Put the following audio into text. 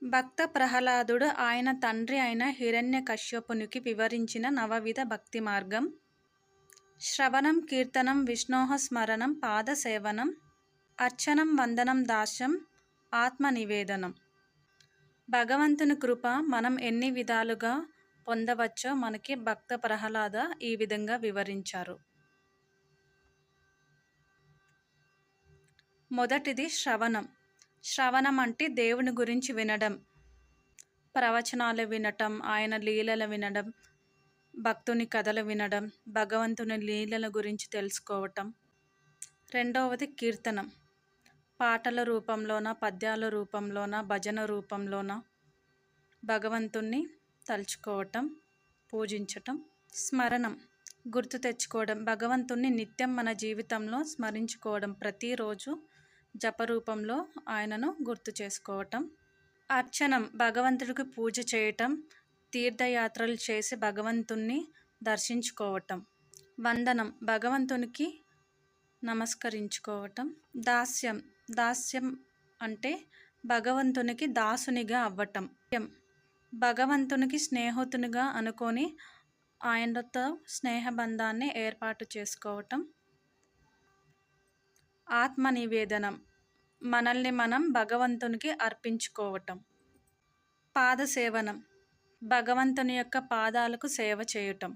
భక్త ప్రహ్లాదుడు ఆయన తండ్రి అయిన హిరణ్యకశ్యపునికి వివరించిన నవవిధ భక్తి మార్గం. శ్రవణం కీర్తనం విష్ణోః స్మరణం పాదసేవనం అర్చనం వందనం దాస్యం ఆత్మనివేదనం. భగవంతుని కృప మనం ఎన్ని విధాలుగా పొందవచ్చో మనకి భక్త ప్రహ్లాద ఈ విధంగా వివరించారు. మొదటిది శ్రవణం. శ్రవణం అంటే దేవుని గురించి వినడం, ప్రవచనాలు వినటం, ఆయన లీలలు వినడం, భక్తుని కథలు వినడం, భగవంతుని లీలల గురించి తెలుసుకోవటం. రెండవది కీర్తనం. పాటల రూపంలోన, పద్యాల రూపంలోన, భజన రూపంలోన భగవంతుణ్ణి తలుచుకోవటం, పూజించటం. స్మరణం, గుర్తు తెచ్చుకోవడం, భగవంతుణ్ణి నిత్యం మన జీవితంలో స్మరించుకోవడం, ప్రతిరోజు జపరూపంలో ఆయనను గుర్తు చేసుకోవటం. అర్చనం, భగవంతుడికి పూజ చేయటం, తీర్థయాత్రలు చేసి భగవంతుణ్ణి దర్శించుకోవటం. వందనం, భగవంతునికి నమస్కరించుకోవటం. దాస్యం, దాస్యం అంటే భగవంతునికి దాసునిగా అవ్వటం. భగవంతునికి స్నేహితునిగా అనుకొని ఆయనతో స్నేహబంధాన్ని ఏర్పాటు చేసుకోవటం. ఆత్మ నివేదనం, మనల్ని మనం భగవంతునికి అర్పించుకోవటం. పాదసేవనం, భగవంతుని యొక్క పాదాలకు సేవ చేయటం.